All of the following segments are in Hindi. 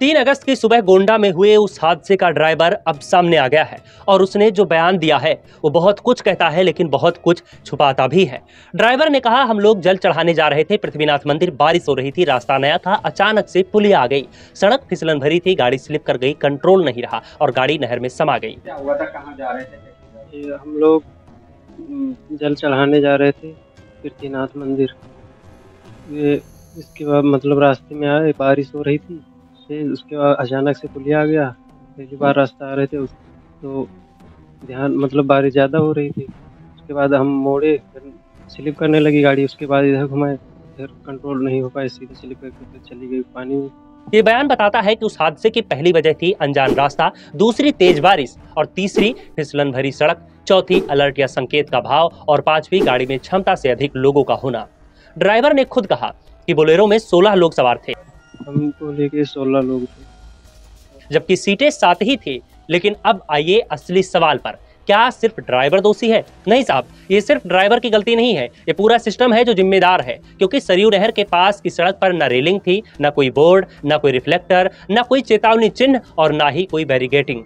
3 अगस्त की सुबह गोंडा में हुए उस हादसे का ड्राइवर अब सामने आ गया है और उसने जो बयान दिया है वो बहुत कुछ कहता है लेकिन बहुत कुछ छुपाता भी है। ड्राइवर ने कहा, हम लोग जल चढ़ाने जा रहे थे पृथ्वीनाथ मंदिर, बारिश हो रही थी, रास्ता नया था, अचानक से पुलिया आ गई, सड़क फिसलन भरी थी, गाड़ी स्लिप कर गई, कंट्रोल नहीं रहा और गाड़ी नहर में समा गई। क्या हुआ था, कहाँ जा रहे थे? हम लोग जल चढ़ाने जा रहे थे पृथ्वीनाथ मंदिर। ये इसके बाद मतलब रास्ते में आए, बारिश हो रही थी, फिर उसके बाद अचानक से पुलिया आ गया। पहली बार रास्ता आ रहे थे तो ध्यान मतलब बारिश ज़्यादा हो रही थी। उसके बाद हम मोड़े, फिर स्लिप करने लगी गाड़ी, उसके बाद इधर घुमाए, फिर कंट्रोल नहीं हो पाए, सीधे स्लिप करके फिर चली गई पानी में। ये बयान बताता है कि उस हादसे की पहली वजह थी अनजान रास्ता, दूसरी तेज बारिश और तीसरी फिसलन भरी सड़क, चौथी अलर्ट या संकेत का भाव और पांचवी गाड़ी में क्षमता से अधिक लोगों का होना। ड्राइवर ने खुद कहा कि बोलेरो में 16 लोग सवार थे, हमको लेके 16 लोग थे, जबकि सीटें 7 ही थी। लेकिन अब आइए असली सवाल पर, क्या सिर्फ ड्राइवर दोषी है? नहीं साहब, ये सिर्फ ड्राइवर की गलती नहीं है, ये पूरा सिस्टम है जो जिम्मेदार है। क्योंकि सरयू नहर के पास की सड़क पर न रेलिंग थी, न कोई बोर्ड, न कोई रिफ्लेक्टर, न कोई चेतावनी चिन्ह और न ही कोई बैरिगेटिंग।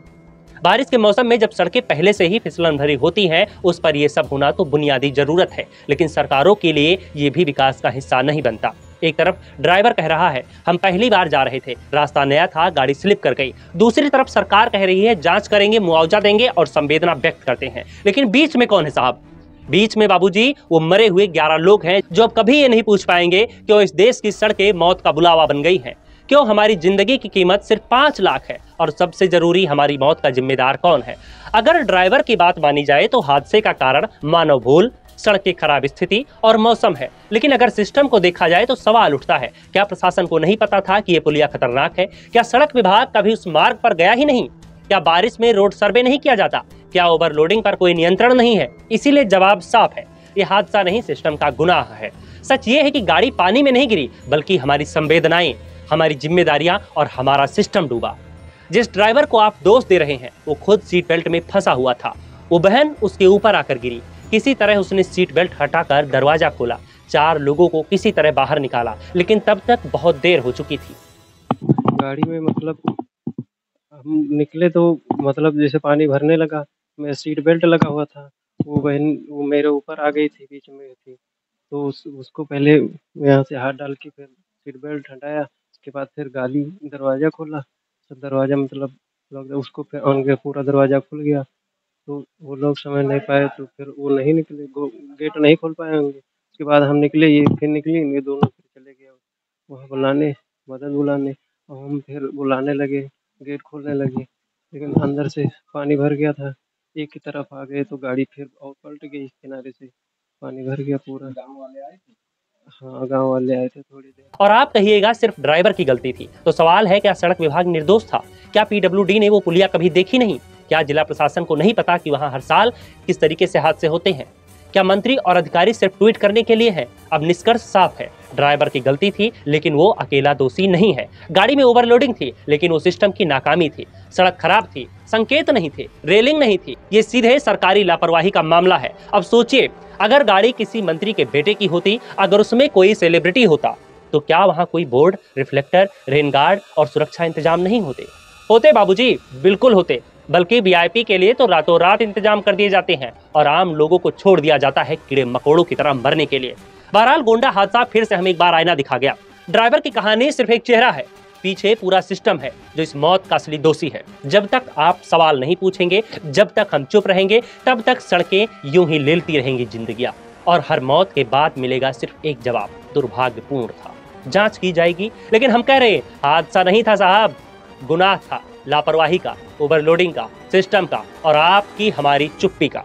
बारिश के मौसम में जब सड़कें पहले से ही फिसलन भरी होती हैं, उस पर यह सब होना तो बुनियादी जरूरत है, लेकिन सरकारों के लिए ये भी विकास का हिस्सा नहीं बनता। एक तरफ ड्राइवर कह रहा है, हम पहली बार जा रहे थे, रास्ता नया था, गाड़ी स्लिप कर गई। दूसरी तरफ सरकार कह रही है, जांच करेंगे, मुआवजा देंगे और संवेदना व्यक्त करते हैं। लेकिन बीच में कौन है साहब? बीच में बाबूजी वो मरे हुए 11 लोग हैं जो अब कभी ये नहीं पूछ पाएंगे क्यों इस देश की सड़कें मौत का बुलावा बन गई हैं, क्यों हमारी जिंदगी की कीमत सिर्फ 5 लाख है और सबसे जरूरी, हमारी मौत का जिम्मेदार कौन है। अगर ड्राइवर की बात मानी जाए तो हादसे का कारण मानव भूल, सड़क की खराब स्थिति और मौसम है। लेकिन अगर सिस्टम को देखा जाए तो सवाल उठता है, क्या प्रशासन को नहीं पता था कि ये पुलिया खतरनाक है? क्या सड़क विभाग कभी उस मार्ग पर गया ही नहीं? क्या बारिश में रोड सर्वे नहीं किया जाता? क्या ओवरलोडिंग पर कोई नियंत्रण नहीं है? इसीलिए जवाब साफ है, ये हादसा नहीं, सिस्टम का गुनाह है। सच ये है कि गाड़ी पानी में नहीं गिरी, बल्कि हमारी संवेदनाएं, हमारी जिम्मेदारियां और हमारा सिस्टम डूबा। जिस ड्राइवर को आप दोष दे रहे हैं वो खुद सीट बेल्ट में फंसा हुआ था। वो बहन उसके ऊपर आकर गिरी, किसी तरह उसने सीट बेल्ट हटाकर दरवाजा खोला, 4 लोगों को किसी तरह बाहर निकाला, लेकिन तब तक बहुत देर हो चुकी थी। गाड़ी में मतलब हम निकले तो मतलब जैसे पानी भरने लगा, मैं सीट बेल्ट लगा हुआ था, वो बहन वो मेरे ऊपर आ गई थी, बीच में थी, तो उसको पहले यहाँ से हाथ डाल के फिर सीट बेल्ट हटाया। उसके बाद फिर गाड़ी दरवाज़ा खोला, तो दरवाज़ा मतलब उसको फिर ऑन किया, पूरा दरवाज़ा खुल गया। तो वो लोग समझ नहीं पाए तो फिर वो नहीं निकले, गेट नहीं खोल पाए होंगे। उसके बाद हम निकले, ये फिर निकली, ये दोनों फिर चले गए वहाँ बुलाने, मदद बुलाने, और हम फिर बुलाने लगे, गेट खोलने लगे, लेकिन अंदर से पानी भर गया था। एक की तरफ आ गए तो गाड़ी फिर और पलट गई, किनारे से पानी भर गया पूरा। गाँव वाले आए थे? हाँ, गाँव वाले आए थे थोड़ी देर। और आप कहिएगा सिर्फ ड्राइवर की गलती थी, तो सवाल है, क्या सड़क विभाग निर्दोष था? क्या पीडब्ल्यूडी ने वो पुलिया कभी देखी नहीं? क्या जिला प्रशासन को नहीं पता कि वहां हर साल किस तरीके से हादसे होते हैं? क्या मंत्री और अधिकारी सिर्फ ट्वीट करने के लिए हैं? अब निष्कर्ष साफ है, ड्राइवर की गलती थी, लेकिन वो अकेला दोषी नहीं है। गाड़ी में ओवरलोडिंग थी, लेकिन वो सिस्टम की नाकामी थी। सड़क खराब थी, संकेत नहीं थे, रेलिंग नहीं थी, ये सीधे सरकारी लापरवाही का मामला है। अब सोचिए, अगर गाड़ी किसी मंत्री के बेटे की होती, अगर उसमें कोई सेलिब्रिटी होता, तो क्या वहां कोई बोर्ड, रिफ्लेक्टर, रेन गार्ड और सुरक्षा इंतजाम नहीं होते? होते बाबूजी, बिल्कुल होते। बल्कि वीआईपी के लिए तो रातों रात इंतजाम कर दिए जाते हैं और आम लोगों को छोड़ दिया जाता है कीड़े मकोड़ों की तरह मरने के लिए। बहरहाल गोंडा हादसा फिर से हमें एक बार आईना दिखा गया। ड्राइवर की कहानी सिर्फ एक चेहरा है, पीछे पूरा सिस्टम है जो इस मौत का असली दोषी है। जब तक आप सवाल नहीं पूछेंगे, जब तक हम चुप रहेंगे, तब तक सड़कें यूं ही लेलती रहेंगी जिंदगियां, और हर मौत के बाद मिलेगा सिर्फ एक जवाब, दुर्भाग्यपूर्ण था। जांच की जाएगी, लेकिन हम कह रहे हैं हादसा नहीं था साहब, गुनाह था, लापरवाही का, ओवरलोडिंग का, सिस्टम का और आपकी हमारी चुप्पी का।